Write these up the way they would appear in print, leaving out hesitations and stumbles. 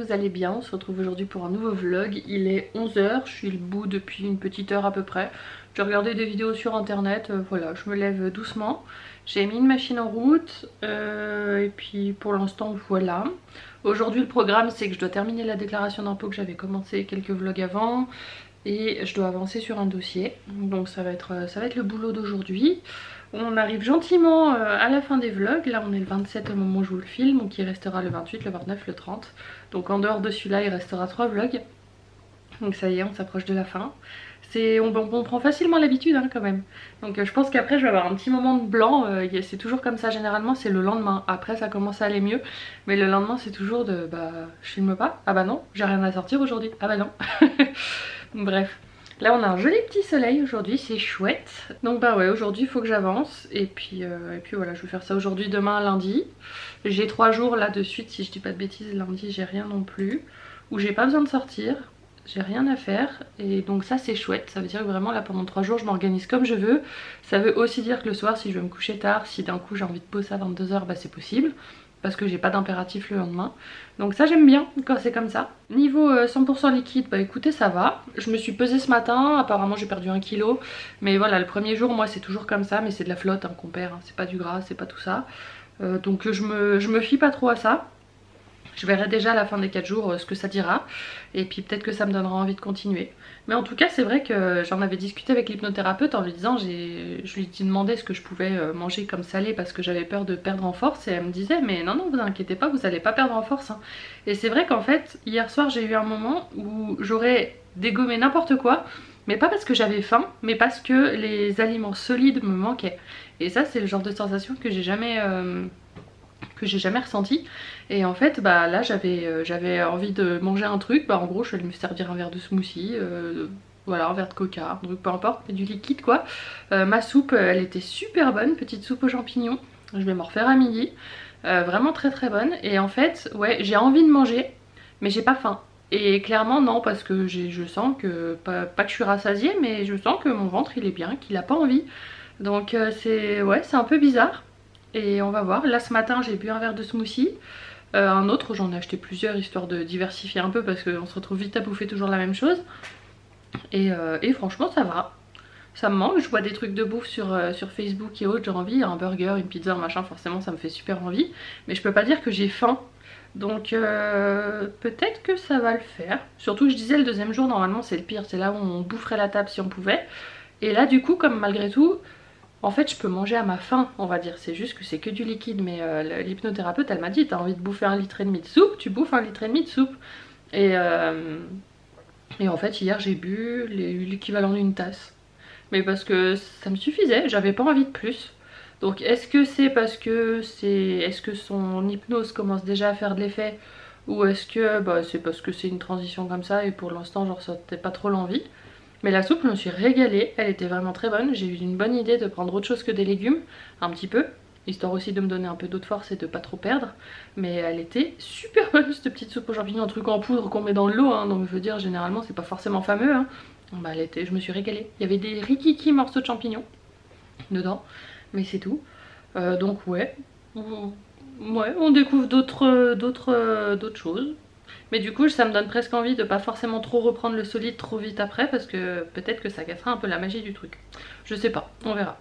vous allez bien. On se retrouve aujourd'hui pour un nouveau vlog. Il est 11 h, je suis debout depuis une petite heure à peu près. J'ai regardé des vidéos sur internet, voilà, je me lève doucement. J'ai mis une machine en route et puis pour l'instant voilà. Aujourd'hui le programme c'est que je dois terminer la déclaration d'impôt que j'avais commencé quelques vlogs avant. Et je dois avancer sur un dossier, donc ça va être le boulot d'aujourd'hui. On arrive gentiment à la fin des vlogs, là on est le 27 au moment où je vous le filme, donc il restera le 28, le 29, le 30. Donc en dehors de celui-là il restera 3 vlogs, donc ça y est on s'approche de la fin. On prend facilement l'habitude hein, quand même. Donc je pense qu'après je vais avoir un petit moment de blanc, c'est toujours comme ça généralement, c'est le lendemain. Après ça commence à aller mieux, mais le lendemain c'est toujours de bah je filme pas, ah bah non j'ai rien à sortir aujourd'hui, ah bah non. Bref, là on a un joli petit soleil aujourd'hui, c'est chouette. Donc bah ouais, aujourd'hui il faut que j'avance et puis voilà, je vais faire ça aujourd'hui, demain, lundi. J'ai 3 jours là de suite si je dis pas de bêtises, lundi j'ai rien non plus. Où j'ai pas besoin de sortir, j'ai rien à faire et donc ça c'est chouette. Ça veut dire que vraiment là pendant 3 jours je m'organise comme je veux. Ça veut aussi dire que le soir si je veux me coucher tard, si d'un coup j'ai envie de poser à 22 h, bah c'est possible. Parce que j'ai pas d'impératif le lendemain. Donc ça j'aime bien quand c'est comme ça. Niveau 100% liquide, bah écoutez ça va. Je me suis pesée ce matin, apparemment j'ai perdu 1 kg. Mais voilà, le premier jour moi c'est toujours comme ça, mais c'est de la flotte hein, qu'on perd, hein. C'est pas du gras, c'est pas tout ça. Donc je me fie pas trop à ça. Je verrai déjà à la fin des 4 jours ce que ça dira. Et puis peut-être que ça me donnera envie de continuer. Mais en tout cas c'est vrai que j'en avais discuté avec l'hypnothérapeute en lui disant, je lui ai demandé ce que je pouvais manger comme salé parce que j'avais peur de perdre en force. Et elle me disait mais non vous inquiétez pas, vous allez pas perdre en force hein. Et c'est vrai qu'en fait hier soir j'ai eu un moment où j'aurais dégommé n'importe quoi. Mais pas parce que j'avais faim, mais parce que les aliments solides me manquaient. Et ça c'est le genre de sensation que j'ai jamais ressenti. Et en fait bah là j'avais envie de manger un truc, bah en gros je vais me servir un verre de smoothie, voilà un verre de coca, un truc peu importe, mais du liquide quoi. Ma soupe elle était super bonne, petite soupe aux champignons, je vais m'en refaire à midi, vraiment très très bonne. Et en fait ouais j'ai envie de manger mais j'ai pas faim. Et clairement non, parce que je sens que, pas que je suis rassasiée, mais je sens que mon ventre il est bien, qu'il a pas envie. Donc c'est un peu bizarre. Et on va voir, là ce matin j'ai bu un verre de smoothie, un autre j'en ai acheté plusieurs histoire de diversifier un peu parce qu'on se retrouve vite à bouffer toujours la même chose. Et franchement ça va, ça me manque, je vois des trucs de bouffe sur Facebook et autres, j'ai envie, un burger, une pizza, un machin, forcément ça me fait super envie. Mais je peux pas dire que j'ai faim, donc peut-être que ça va le faire. Surtout que je disais le deuxième jour normalement c'est le pire, c'est là où on boufferait la table si on pouvait. Et là du coup comme malgré tout... En fait je peux manger à ma faim on va dire, c'est juste que c'est que du liquide. Mais l'hypnothérapeute elle m'a dit t'as envie de bouffer 1,5 litre de soupe, tu bouffes 1,5 litre de soupe. Et en fait hier j'ai bu l'équivalent d'une tasse. Mais parce que ça me suffisait, j'avais pas envie de plus. Donc est-ce que c'est parce que son hypnose commence déjà à faire de l'effet, ou est-ce que c'est parce que c'est une transition comme ça et pour l'instant genre ça n'était pas trop l'envie. Mais la soupe, je me suis régalée, elle était vraiment très bonne. J'ai eu une bonne idée de prendre autre chose que des légumes, un petit peu, histoire aussi de me donner un peu d'eau de force et de pas trop perdre. Mais elle était super bonne cette petite soupe aux champignons, un truc en poudre qu'on met dans l'eau, hein, donc je veux dire généralement c'est pas forcément fameux. Hein. Bah, je me suis régalée. Il y avait des rikiki morceaux de champignons dedans, mais c'est tout. Donc ouais, on découvre d'autres choses. Mais du coup ça me donne presque envie de pas forcément trop reprendre le solide trop vite après, parce que peut-être que ça gâtera un peu la magie du truc. Je sais pas, on verra.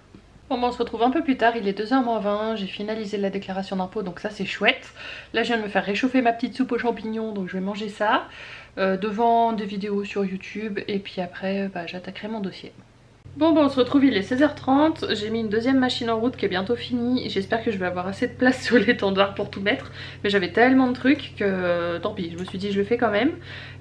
Bon on se retrouve un peu plus tard, il est 2 h moins 20, j'ai finalisé la déclaration d'impôt donc ça c'est chouette. Là je viens de me faire réchauffer ma petite soupe aux champignons, donc je vais manger ça devant des vidéos sur YouTube et puis après j'attaquerai mon dossier. Bon on se retrouve, il est 16 h 30, j'ai mis une deuxième machine en route qui est bientôt finie. J'espère que je vais avoir assez de place sur l'étendard pour tout mettre. Mais j'avais tellement de trucs que tant pis, je me suis dit je le fais quand même.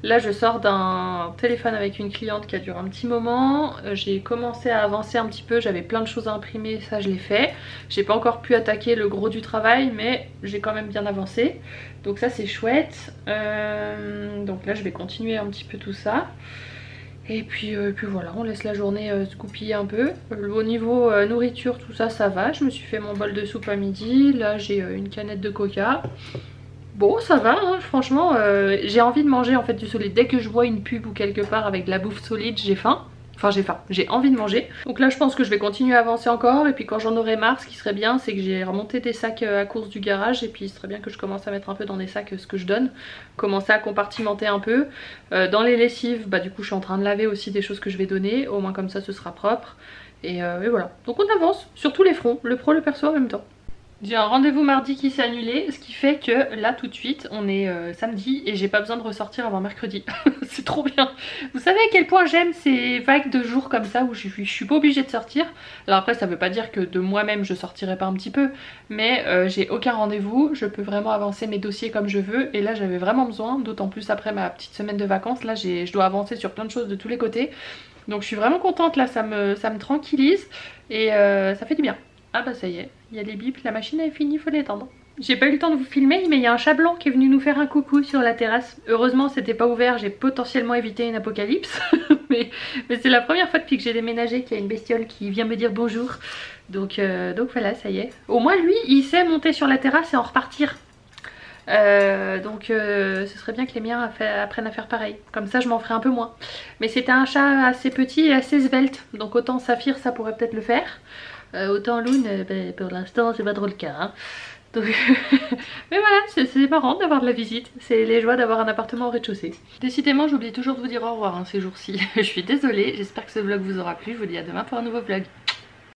Là je sors d'un téléphone avec une cliente qui a duré un petit moment. J'ai commencé à avancer un petit peu, j'avais plein de choses à imprimer, ça je l'ai fait. J'ai pas encore pu attaquer le gros du travail mais j'ai quand même bien avancé. Donc ça c'est chouette. Donc là je vais continuer un petit peu tout ça. Et puis voilà, on laisse la journée se goupiller un peu. Au niveau nourriture, tout ça, ça va. Je me suis fait mon bol de soupe à midi. Là, j'ai une canette de coca. Bon, ça va, hein, franchement. J'ai envie de manger en fait du solide. Dès que je vois une pub ou quelque part avec de la bouffe solide, j'ai faim. Enfin j'ai faim, j'ai envie de manger. Donc là je pense que je vais continuer à avancer encore. Et puis quand j'en aurai marre, ce qui serait bien, c'est que j'ai remonté des sacs à course du garage. Et puis il serait bien que je commence à mettre un peu dans des sacs ce que je donne. Commencer à compartimenter un peu. Dans les lessives, bah du coup je suis en train de laver aussi des choses que je vais donner. Au moins comme ça ce sera propre. Et voilà. Donc on avance sur tous les fronts, le pro, le perso en même temps. J'ai un rendez-vous mardi qui s'est annulé, ce qui fait que là tout de suite on est samedi et j'ai pas besoin de ressortir avant mercredi. C'est trop bien. Vous savez à quel point j'aime ces vagues de jours comme ça où je suis pas obligée de sortir. Alors après ça veut pas dire que de moi-même je sortirai pas un petit peu, mais j'ai aucun rendez-vous, je peux vraiment avancer mes dossiers comme je veux et là j'avais vraiment besoin, d'autant plus après ma petite semaine de vacances. Là je dois avancer sur plein de choses de tous les côtés. Donc je suis vraiment contente là, ça me tranquillise et ça fait du bien. Ah bah ça y est, il y a les bips, la machine est finie, il faut l'étendre. J'ai pas eu le temps de vous filmer, mais il y a un chat blanc qui est venu nous faire un coucou sur la terrasse. Heureusement c'était pas ouvert, j'ai potentiellement évité une apocalypse. mais c'est la première fois depuis que j'ai déménagé qu'il y a une bestiole qui vient me dire bonjour. Donc voilà, ça y est. Au moins lui, il sait monter sur la terrasse et en repartir. Ce serait bien que les miens apprennent à faire pareil. Comme ça je m'en ferai un peu moins. Mais c'était un chat assez petit et assez svelte. Donc autant Saphir ça pourrait peut-être le faire. Autant Loon, pour l'instant c'est pas trop le cas. Hein. Donc mais voilà, c'est marrant d'avoir de la visite. C'est les joies d'avoir un appartement au rez-de-chaussée. Décidément j'oublie toujours de vous dire au revoir hein, ces jours-ci. Je suis désolée, j'espère que ce vlog vous aura plu. Je vous dis à demain pour un nouveau vlog.